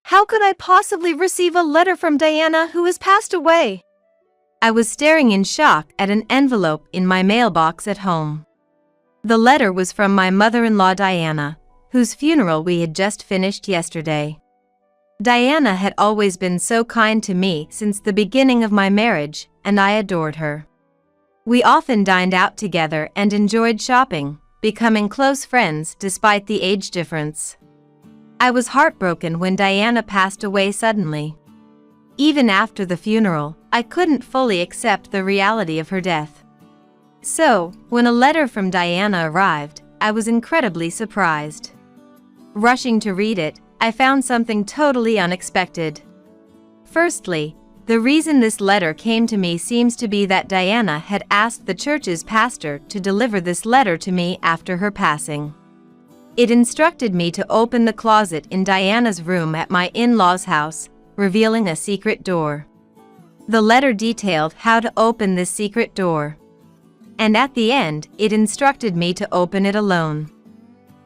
How could I possibly receive a letter from Diana who has passed away? I was staring in shock at an envelope in my mailbox at home. The letter was from my mother-in-law Diana, whose funeral we had just finished yesterday. Diana had always been so kind to me since the beginning of my marriage, and I adored her. We often dined out together and enjoyed shopping, becoming close friends despite the age difference. I was heartbroken when Diana passed away suddenly. Even after the funeral, I couldn't fully accept the reality of her death. So, when a letter from Diana arrived, I was incredibly surprised. Rushing to read it, I found something totally unexpected. Firstly, the reason this letter came to me seems to be that Diana had asked the church's pastor to deliver this letter to me after her passing. It instructed me to open the closet in Diana's room at my in-laws' house, revealing a secret door. The letter detailed how to open this secret door. And at the end, it instructed me to open it alone.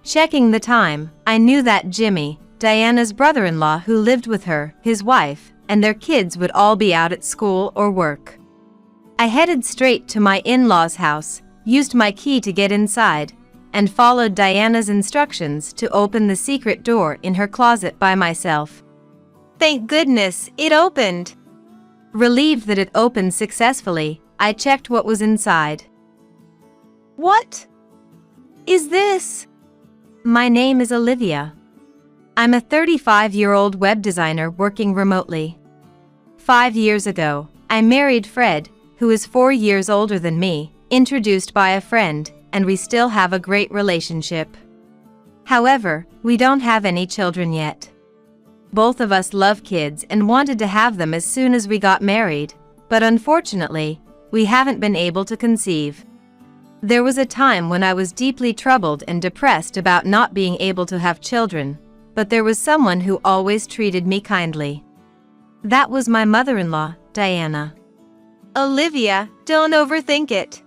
Checking the time, I knew that Jimmy, Diana's brother-in-law who lived with her, his wife, and their kids would all be out at school or work. I headed straight to my in-laws' house, used my key to get inside, and followed Diana's instructions to open the secret door in her closet by myself. Thank goodness, it opened. Relieved that it opened successfully, I checked what was inside. What is this? My name is Olivia. I'm a 35-year-old web designer working remotely. 5 years ago, I married Fred, who is 4 years older than me, introduced by a friend, and we still have a great relationship. However, we don't have any children yet. Both of us love kids and wanted to have them as soon as we got married, but unfortunately, we haven't been able to conceive. There was a time when I was deeply troubled and depressed about not being able to have children, but there was someone who always treated me kindly. That was my mother-in-law, Diana. Olivia, don't overthink it.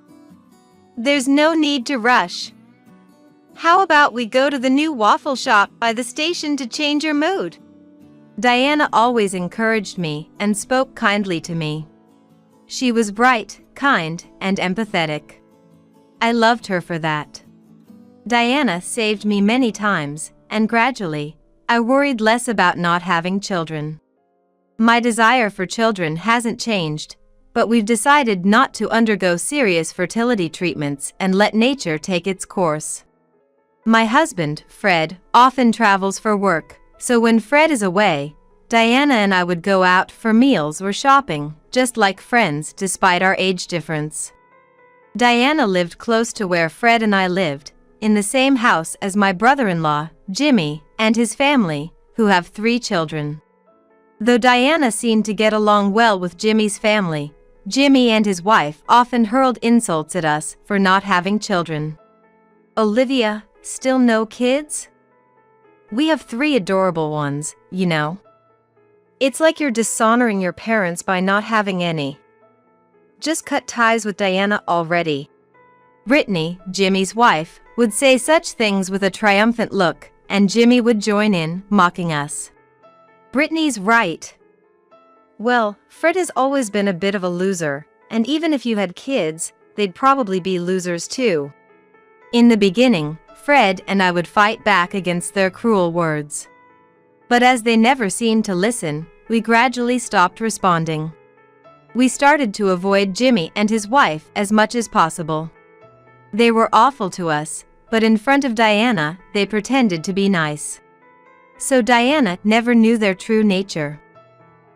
There's no need to rush. How about we go to the new waffle shop by the station to change your mood? Diana always encouraged me and spoke kindly to me. She was bright, kind, and empathetic. I loved her for that. Diana saved me many times, and gradually, I worried less about not having children. My desire for children hasn't changed, but we've decided not to undergo serious fertility treatments and let nature take its course. My husband, Fred, often travels for work, so when Fred is away, Diana and I would go out for meals or shopping, just like friends despite our age difference. Diana lived close to where Fred and I lived, in the same house as my brother-in-law, Jimmy, and his family, who have 3 children. Though Diana seemed to get along well with Jimmy's family, Jimmy and his wife often hurled insults at us for not having children. Olivia, still no kids? We have 3 adorable ones, you know. It's like you're dishonoring your parents by not having any. Just cut ties with Diana already. Brittany, Jimmy's wife, would say such things with a triumphant look, and Jimmy would join in, mocking us. Brittany's right. Well, Fred has always been a bit of a loser, and even if you had kids, they'd probably be losers too. In the beginning, Fred and I would fight back against their cruel words. But as they never seemed to listen, we gradually stopped responding. We started to avoid Jimmy and his wife as much as possible. They were awful to us, but in front of Diana, they pretended to be nice. So Diana never knew their true nature.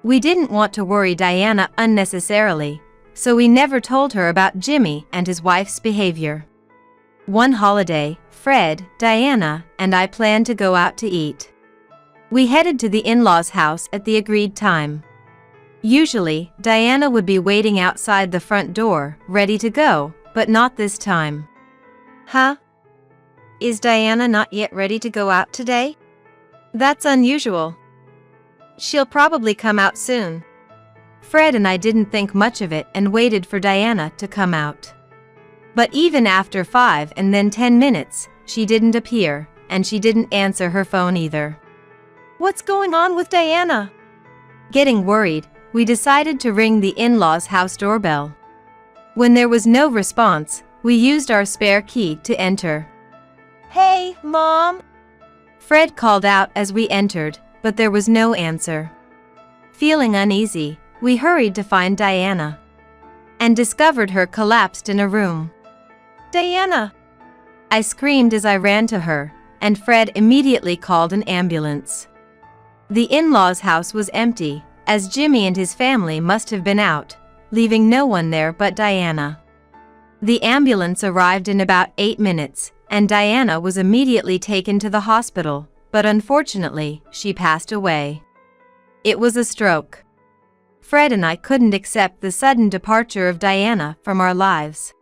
We didn't want to worry Diana unnecessarily, so we never told her about Jimmy and his wife's behavior. One holiday, Fred, Diana, and I planned to go out to eat. We headed to the in-laws' house at the agreed time. Usually, Diana would be waiting outside the front door, ready to go, but not this time. Huh? Is Diana not yet ready to go out today? That's unusual. She'll probably come out soon. Fred and I didn't think much of it and waited for Diana to come out. But even after 5 and then 10 minutes, she didn't appear, and she didn't answer her phone either. What's going on with Diana? Getting worried, we decided to ring the in-laws' house doorbell. When there was no response, we used our spare key to enter. Hey, Mom! Fred called out as we entered, but there was no answer. Feeling uneasy, we hurried to find Diana and discovered her collapsed in a room. Diana! I screamed as I ran to her, and Fred immediately called an ambulance. The in-laws' house was empty, as Jimmy and his family must have been out, leaving no one there but Diana. The ambulance arrived in about 8 minutes, and Diana was immediately taken to the hospital, but unfortunately, she passed away. It was a stroke. Fred and I couldn't accept the sudden departure of Diana from our lives.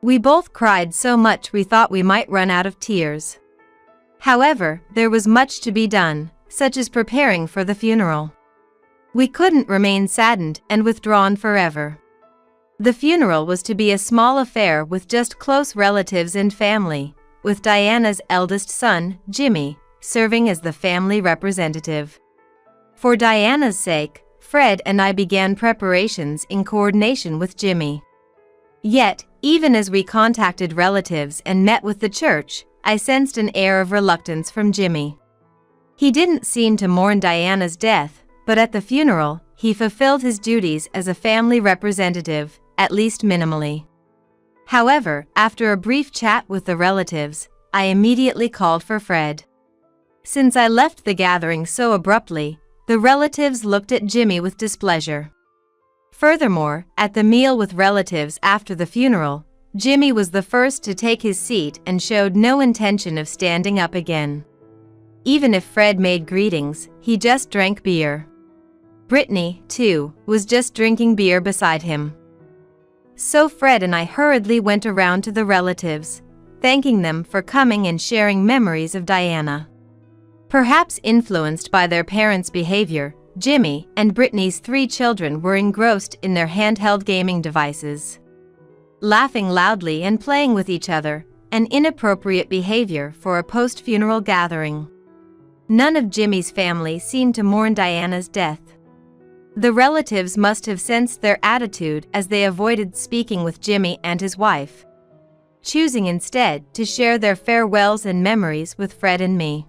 We both cried so much we thought we might run out of tears. However, there was much to be done, such as preparing for the funeral. We couldn't remain saddened and withdrawn forever. The funeral was to be a small affair with just close relatives and family, with Diana's eldest son, Jimmy, serving as the family representative. For Diana's sake, Fred and I began preparations in coordination with Jimmy. Yet, even as we contacted relatives and met with the church, I sensed an air of reluctance from Jimmy. He didn't seem to mourn Diana's death, but at the funeral, he fulfilled his duties as a family representative, at least minimally. However, after a brief chat with the relatives, I immediately called for Fred. Since I left the gathering so abruptly, the relatives looked at Jimmy with displeasure. Furthermore, at the meal with relatives after the funeral, Jimmy was the first to take his seat and showed no intention of standing up again. Even if Fred made greetings, he just drank beer. Brittany, too, was just drinking beer beside him. So Fred and I hurriedly went around to the relatives, thanking them for coming and sharing memories of Diana. Perhaps influenced by their parents' behavior, Jimmy and Brittany's 3 children were engrossed in their handheld gaming devices, laughing loudly and playing with each other, an inappropriate behavior for a post-funeral gathering. None of Jimmy's family seemed to mourn Diana's death. The relatives must have sensed their attitude as they avoided speaking with Jimmy and his wife, choosing instead to share their farewells and memories with Fred and me.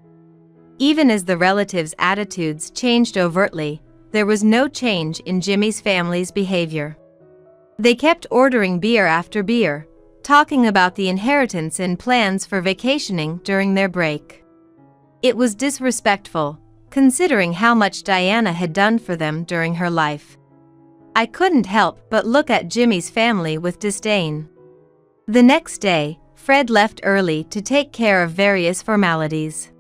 Even as the relatives' attitudes changed overtly, there was no change in Jimmy's family's behavior. They kept ordering beer after beer, talking about the inheritance and plans for vacationing during their break. It was disrespectful, considering how much Diana had done for them during her life. I couldn't help but look at Jimmy's family with disdain. The next day, Fred left early to take care of various formalities.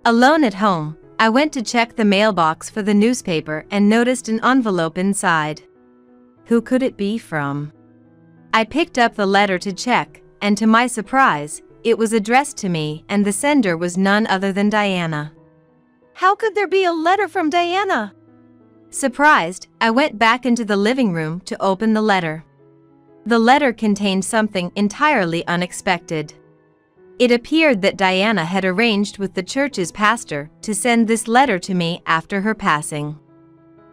Alone at home, I went to check the mailbox for the newspaper and noticed an envelope inside. Who could it be from? I picked up the letter to check, and to my surprise, it was addressed to me and the sender was none other than Diana. How could there be a letter from Diana? Surprised, I went back into the living room to open the letter. The letter contained something entirely unexpected. It appeared that Diana had arranged with the church's pastor to send this letter to me after her passing.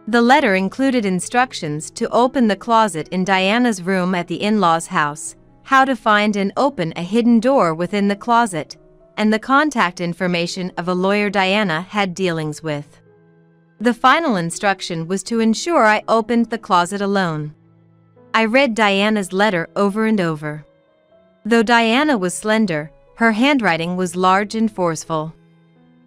The letter included instructions to open the closet in Diana's room at the in-laws' house, how to find and open a hidden door within the closet, and the contact information of a lawyer Diana had dealings with. The final instruction was to ensure I opened the closet alone. I read Diana's letter over and over. Though Diana was slender, her handwriting was large and forceful.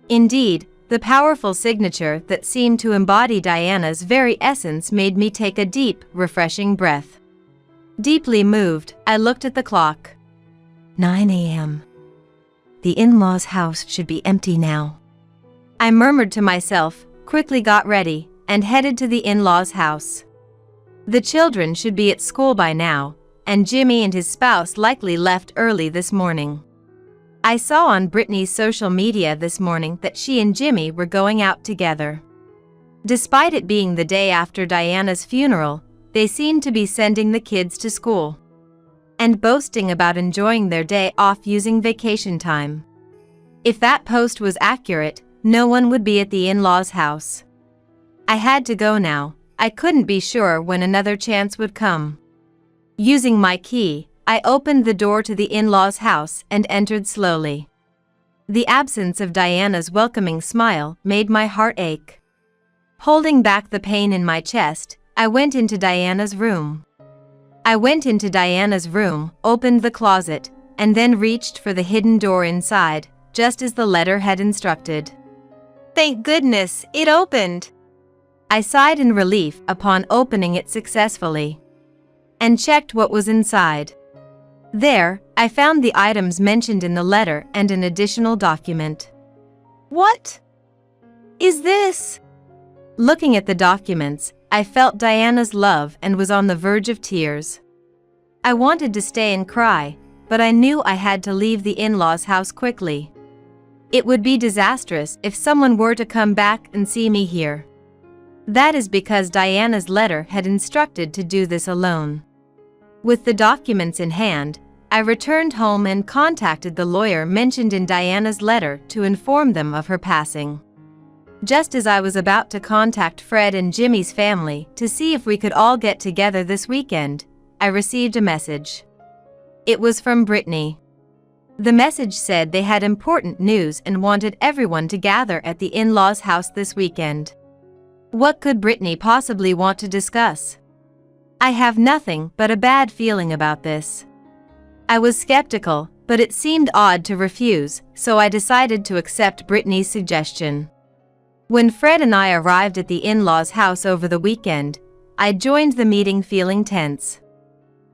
Indeed, the powerful signature that seemed to embody Diana's very essence made me take a deep, refreshing breath. Deeply moved, I looked at the clock. 9 a.m. The in-laws' house should be empty now. I murmured to myself, quickly got ready, and headed to the in-laws' house. The children should be at school by now, and Jimmy and his spouse likely left early this morning. I saw on Brittany's social media this morning that she and Jimmy were going out together. Despite it being the day after Diana's funeral, they seemed to be sending the kids to school and boasting about enjoying their day off using vacation time. If that post was accurate, no one would be at the in-laws' house. I had to go now. I couldn't be sure when another chance would come. Using my key, I opened the door to the in-laws' house and entered slowly. The absence of Diana's welcoming smile made my heart ache. Holding back the pain in my chest, I went into Diana's room. Opened the closet, and then reached for the hidden door inside, just as the letter had instructed. Thank goodness, it opened. I sighed in relief upon opening it successfully, and checked what was inside. There, I found the items mentioned in the letter and an additional document. What is this? Looking at the documents, I felt Diana's love and was on the verge of tears. I wanted to stay and cry, but I knew I had to leave the in-laws' house quickly. It would be disastrous if someone were to come back and see me here. That is because Diana's letter had instructed to do this alone. With the documents in hand, I returned home and contacted the lawyer mentioned in Diana's letter to inform them of her passing. Just as I was about to contact Fred and Jimmy's family to see if we could all get together this weekend, I received a message. It was from Brittany. The message said they had important news and wanted everyone to gather at the in-laws' house this weekend. What could Brittany possibly want to discuss? I have nothing but a bad feeling about this. I was skeptical, but it seemed odd to refuse, so I decided to accept Brittany's suggestion. When Fred and I arrived at the in-laws' house over the weekend, I joined the meeting feeling tense.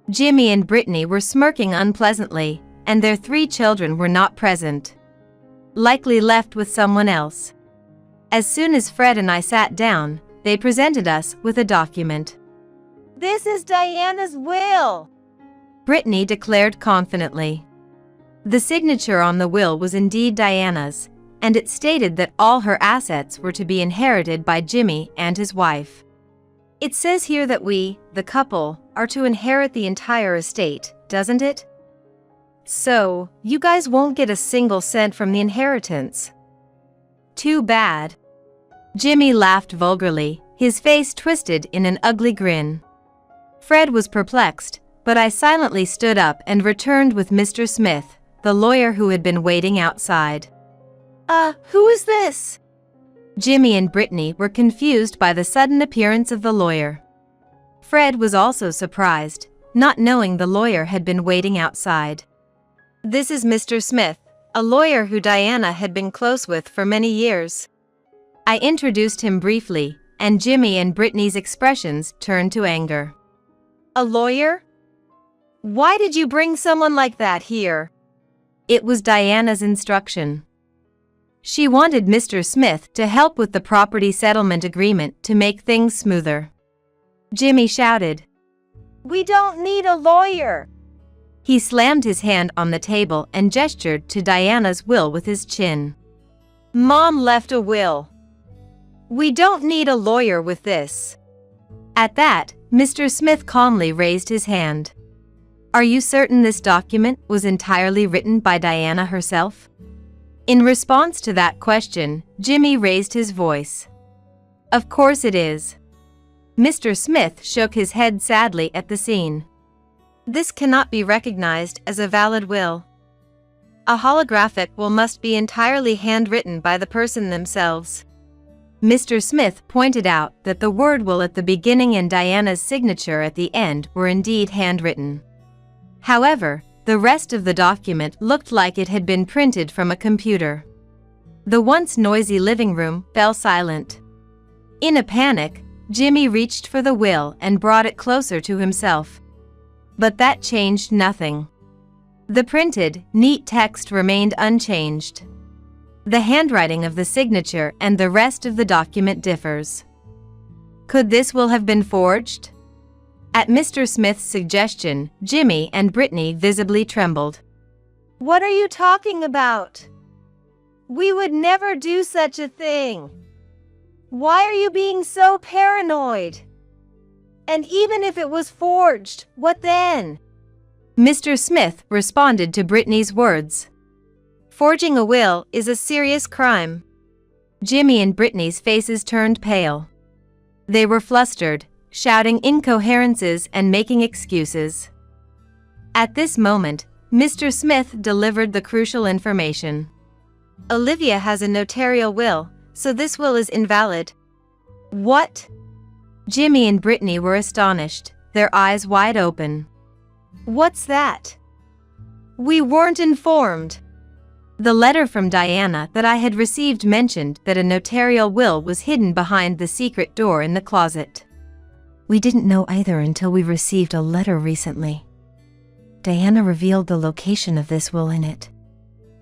Jimmy and Brittany were smirking unpleasantly, and their 3 children were not present. Likely left with someone else. As soon as Fred and I sat down, they presented us with a document. This is Diana's will, Brittany declared confidently. The signature on the will was indeed Diana's, and it stated that all her assets were to be inherited by Jimmy and his wife. It says here that we, the couple, are to inherit the entire estate, doesn't it? So, you guys won't get a single cent from the inheritance. Too bad. Jimmy laughed vulgarly, his face twisted in an ugly grin. Fred was perplexed, but I silently stood up and returned with Mr. Smith, the lawyer who had been waiting outside. Who is this? Jimmy and Brittany were confused by the sudden appearance of the lawyer. Fred was also surprised, not knowing the lawyer had been waiting outside. This is Mr. Smith, a lawyer who Diana had been close with for many years. I introduced him briefly, and Jimmy and Brittany's expressions turned to anger. A lawyer? Why did you bring someone like that here? It was Diana's instruction. She wanted Mr. Smith to help with the property settlement agreement to make things smoother. Jimmy shouted. We don't need a lawyer. He slammed his hand on the table and gestured to Diana's will with his chin. Mom left a will. We don't need a lawyer with this. At that, Mr. Smith calmly raised his hand. Are you certain this document was entirely written by Diana herself? In response to that question, Jimmy raised his voice. Of course it is. Mr. Smith shook his head sadly at the scene. This cannot be recognized as a valid will. A holographic will must be entirely handwritten by the person themselves. Mr. Smith pointed out that the word will at the beginning and Diana's signature at the end were indeed handwritten. However, the rest of the document looked like it had been printed from a computer. The once noisy living room fell silent. In a panic, Jimmy reached for the will and brought it closer to himself. But that changed nothing. The printed, neat text remained unchanged. The handwriting of the signature and the rest of the document differs. Could this will have been forged? At Mr. Smith's suggestion, Jimmy and Brittany visibly trembled. What are you talking about? We would never do such a thing. Why are you being so paranoid? And even if it was forged, what then? Mr. Smith responded to Brittany's words. Forging a will is a serious crime. Jimmy and Brittany's faces turned pale. They were flustered, shouting incoherences and making excuses. At this moment, Mr. Smith delivered the crucial information. Olivia has a notarial will, so this will is invalid. What? Jimmy and Brittany were astonished, their eyes wide open. What's that? We weren't informed. The letter from Diana that I had received mentioned that a notarial will was hidden behind the secret door in the closet. We didn't know either until we received a letter recently. Diana revealed the location of this will in it.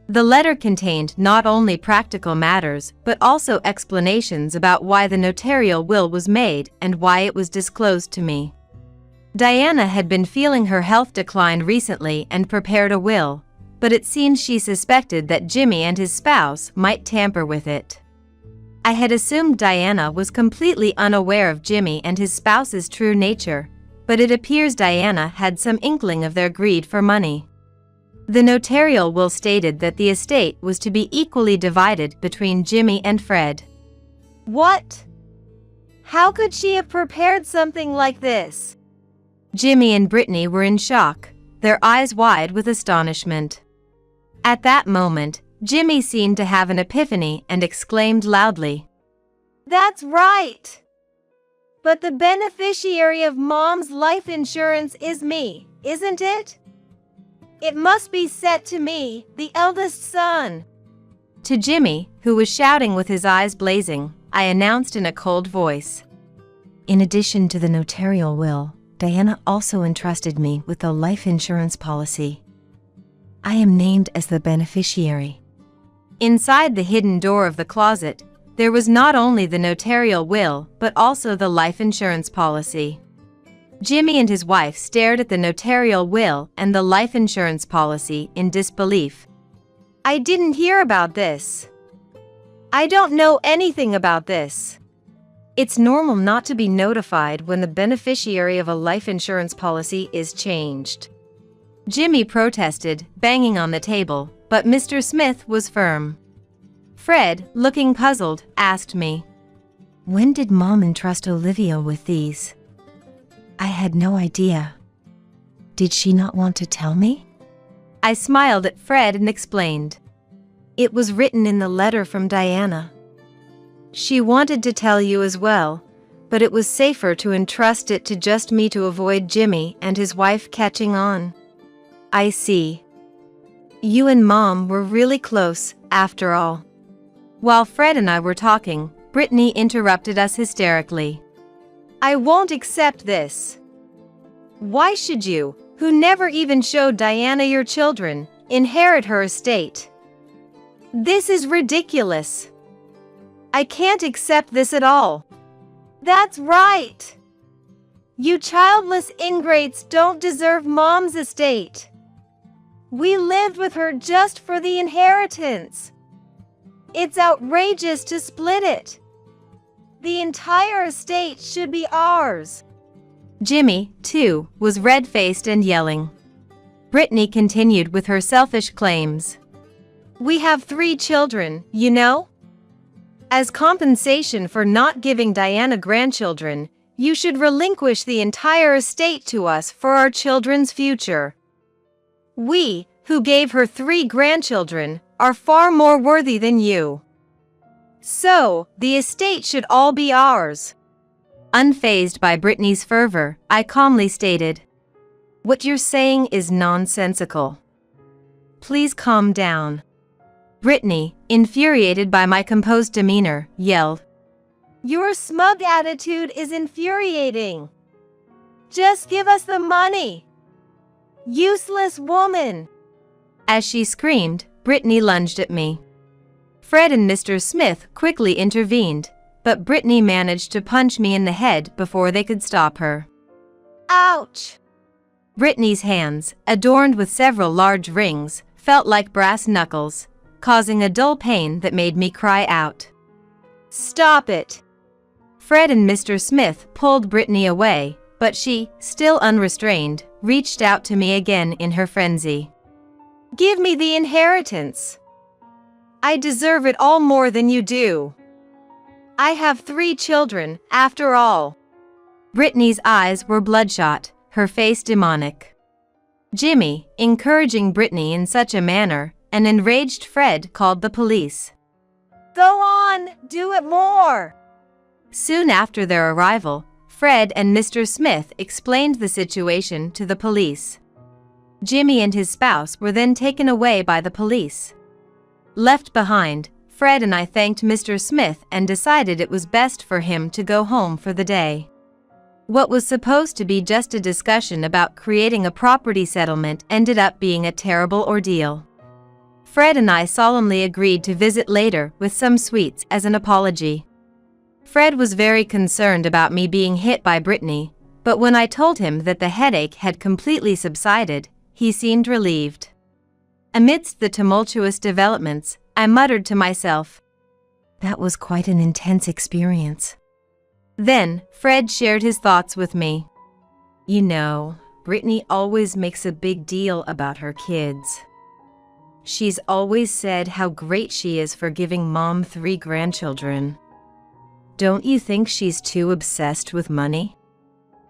The letter contained not only practical matters but also explanations about why the notarial will was made and why it was disclosed to me. Diana had been feeling her health decline recently and prepared a will, but it seemed she suspected that Jimmy and his spouse might tamper with it. I had assumed Diana was completely unaware of Jimmy and his spouse's true nature, but it appears Diana had some inkling of their greed for money. The notarial will stated that the estate was to be equally divided between Jimmy and Fred. What? How could she have prepared something like this? Jimmy and Brittany were in shock, their eyes wide with astonishment. At that moment, Jimmy seemed to have an epiphany and exclaimed loudly, "That's right! But the beneficiary of Mom's life insurance is me, isn't it? It must be set to me, the eldest son." To Jimmy, who was shouting with his eyes blazing, I announced in a cold voice, In addition to the notarial will, Diana also entrusted me with the life insurance policy. I am named as the beneficiary. Inside the hidden door of the closet, there was not only the notarial will but also the life insurance policy. Jimmy and his wife stared at the notarial will and the life insurance policy in disbelief. "I didn't hear about this. I don't know anything about this." It's normal not to be notified when the beneficiary of a life insurance policy is changed. Jimmy protested, banging on the table, but Mr. Smith was firm. Fred, looking puzzled, asked me, When did Mom entrust Olivia with these? I had no idea. Did she not want to tell me? I smiled at Fred and explained, "It was written in the letter from Diana. She wanted to tell you as well, but it was safer to entrust it to just me to avoid Jimmy and his wife catching on." "I see. You and Mom were really close, after all." While Fred and I were talking, Brittany interrupted us hysterically. "I won't accept this. Why should you, who never even showed Diana your children, inherit her estate? This is ridiculous. I can't accept this at all." "That's right. You childless ingrates don't deserve Mom's estate. We lived with her just for the inheritance. It's outrageous to split it. The entire estate should be ours." Jimmy, too, was red-faced and yelling. Brittany continued with her selfish claims. "We have 3 children, you know? As compensation for not giving Diana grandchildren, you should relinquish the entire estate to us for our children's future. We, who gave her 3 grandchildren, are far more worthy than you. So, the estate should all be ours." Unfazed by Brittany's fervor, I calmly stated, "What you're saying is nonsensical. Please calm down." Brittany, infuriated by my composed demeanor, yelled, "Your smug attitude is infuriating. Just give us the money. Useless woman." As she screamed, Brittany lunged at me. Fred and Mr. Smith quickly intervened, but Brittany managed to punch me in the head before they could stop her. "Ouch!" Brittany's hands, adorned with several large rings, felt like brass knuckles, causing a dull pain that made me cry out. "Stop it!" Fred and Mr. Smith pulled Brittany away, but she, still unrestrained, reached out to me again in her frenzy. "Give me the inheritance. I deserve it all more than you do." I have 3 children, after all. Brittany's eyes were bloodshot, her face demonic. Jimmy, encouraging Brittany in such a manner, an enraged Fred called the police. Go on, do it more. Soon after their arrival, Fred and Mr. Smith explained the situation to the police. Jimmy and his spouse were then taken away by the police. Left behind, Fred and I thanked Mr. Smith and decided it was best for him to go home for the day. What was supposed to be just a discussion about creating a property settlement ended up being a terrible ordeal. Fred and I solemnly agreed to visit later with some sweets as an apology. Fred was very concerned about me being hit by Brittany, but when I told him that the headache had completely subsided, he seemed relieved. Amidst the tumultuous developments, I muttered to myself, That was quite an intense experience. Then, Fred shared his thoughts with me. You know, Brittany always makes a big deal about her kids. She's always said how great she is for giving Mom 3 grandchildren. Don't you think she's too obsessed with money?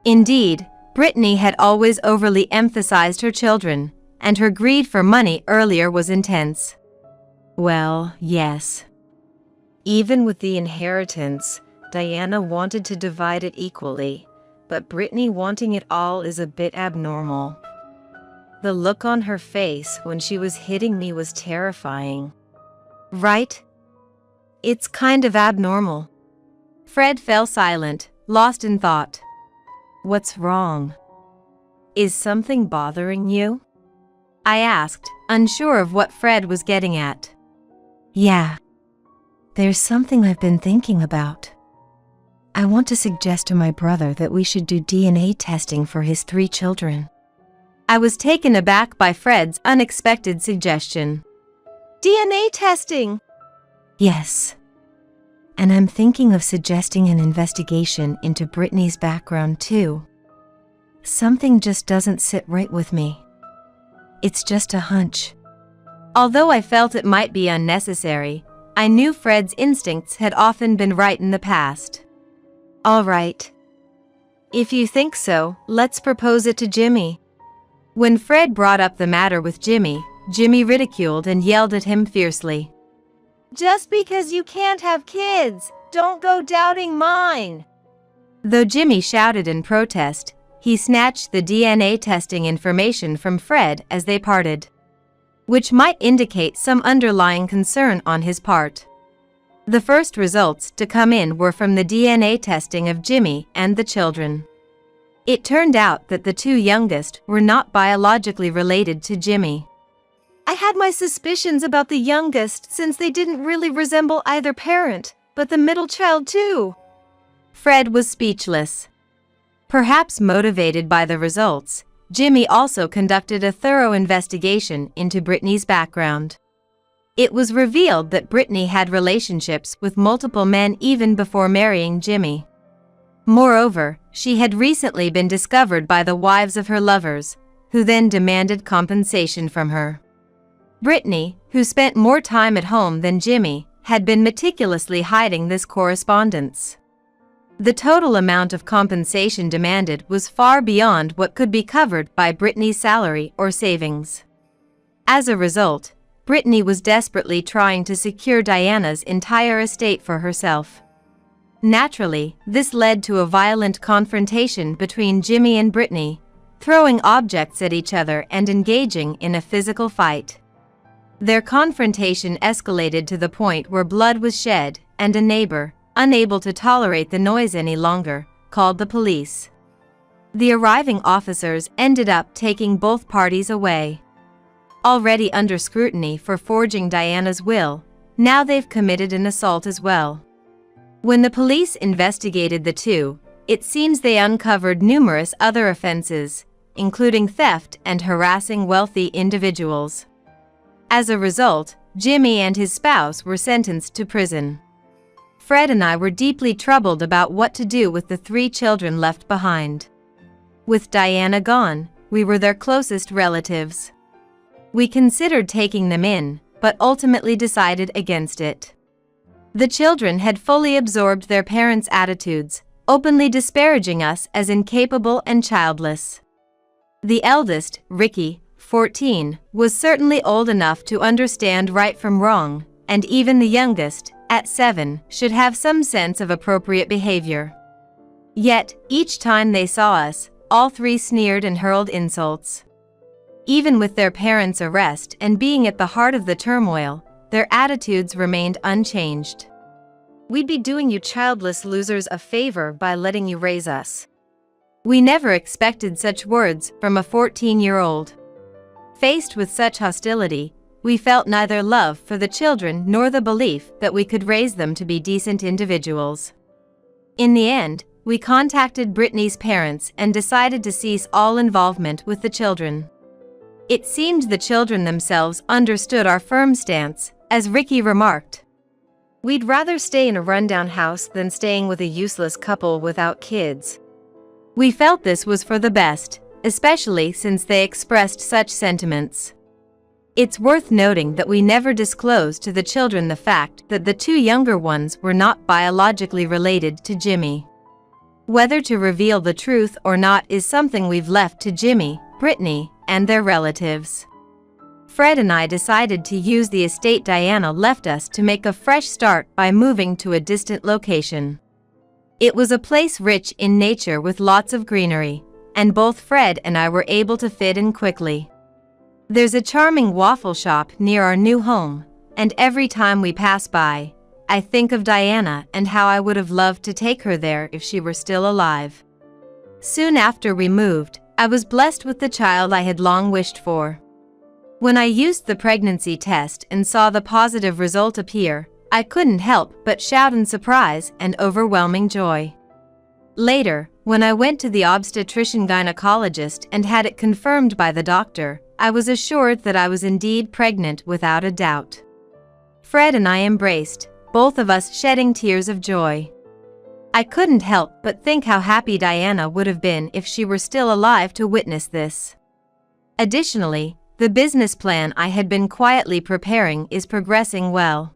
Indeed, Brittany had always overly emphasized her children, and her greed for money earlier was intense. Well, yes. Even with the inheritance, Diana wanted to divide it equally, but Brittany wanting it all is a bit abnormal. The look on her face when she was hitting me was terrifying. Right? It's kind of abnormal. Fred fell silent, lost in thought. What's wrong? Is something bothering you? I asked, unsure of what Fred was getting at. Yeah. There's something I've been thinking about. I want to suggest to my brother that we should do DNA testing for his 3 children. I was taken aback by Fred's unexpected suggestion. DNA testing? Yes. And I'm thinking of suggesting an investigation into Brittany's background too. Something just doesn't sit right with me. It's just a hunch. Although I felt it might be unnecessary, I knew Fred's instincts had often been right in the past. All right. If you think so, let's propose it to Jimmy. When Fred brought up the matter with Jimmy, Jimmy ridiculed and yelled at him fiercely. Just because you can't have kids, don't go doubting mine. Though Jimmy shouted in protest, he snatched the DNA testing information from Fred as they parted, which might indicate some underlying concern on his part. The first results to come in were from the DNA testing of Jimmy and the children. It turned out that the 2 youngest were not biologically related to Jimmy. I had my suspicions about the youngest since they didn't really resemble either parent, but the middle child too. Fred was speechless. Perhaps motivated by the results, Jimmy also conducted a thorough investigation into Brittany's background. It was revealed that Brittany had relationships with multiple men even before marrying Jimmy. Moreover, she had recently been discovered by the wives of her lovers, who then demanded compensation from her. Brittany, who spent more time at home than Jimmy, had been meticulously hiding this correspondence. The total amount of compensation demanded was far beyond what could be covered by Brittany's salary or savings. As a result, Brittany was desperately trying to secure Diana's entire estate for herself. Naturally, this led to a violent confrontation between Jimmy and Brittany, throwing objects at each other and engaging in a physical fight. Their confrontation escalated to the point where blood was shed, and a neighbor, unable to tolerate the noise any longer, called the police. The arriving officers ended up taking both parties away. Already under scrutiny for forging Diana's will, now they've committed an assault as well. When the police investigated the 2, it seems they uncovered numerous other offenses, including theft and harassing wealthy individuals. As a result, Jimmy and his spouse were sentenced to prison. Fred and I were deeply troubled about what to do with the 3 children left behind. With Diana gone, we were their closest relatives. We considered taking them in, but ultimately decided against it. The children had fully absorbed their parents' attitudes, openly disparaging us as incapable and childless. The eldest, Ricky, 14, was certainly old enough to understand right from wrong, and even the youngest, at 7, should have some sense of appropriate behavior. Yet, each time they saw us, all three sneered and hurled insults. Even with their parents' arrest and being at the heart of the turmoil, their attitudes remained unchanged. We'd be doing you childless losers a favor by letting you raise us. We never expected such words from a 14-year-old. Faced with such hostility, we felt neither love for the children nor the belief that we could raise them to be decent individuals. In the end, we contacted Brittany's parents and decided to cease all involvement with the children. It seemed the children themselves understood our firm stance, as Ricky remarked. We'd rather stay in a rundown house than staying with a useless couple without kids. We felt this was for the best, especially since they expressed such sentiments. It's worth noting that we never disclosed to the children the fact that the two younger ones were not biologically related to Jimmy. Whether to reveal the truth or not is something we've left to Jimmy, Brittany, and their relatives. Fred and I decided to use the estate Diana left us to make a fresh start by moving to a distant location. It was a place rich in nature with lots of greenery, and both Fred and I were able to fit in quickly. There's a charming waffle shop near our new home, and every time we pass by, I think of Diana and how I would have loved to take her there if she were still alive. Soon after we moved, I was blessed with the child I had long wished for. When I used the pregnancy test and saw the positive result appear, I couldn't help but shout in surprise and overwhelming joy. Later, when I went to the obstetrician-gynecologist and had it confirmed by the doctor, I was assured that I was indeed pregnant without a doubt. Fred and I embraced, both of us shedding tears of joy. I couldn't help but think how happy Diana would have been if she were still alive to witness this. Additionally, the business plan I had been quietly preparing is progressing well.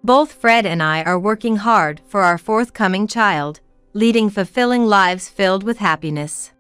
Both Fred and I are working hard for our forthcoming child, leading fulfilling lives filled with happiness.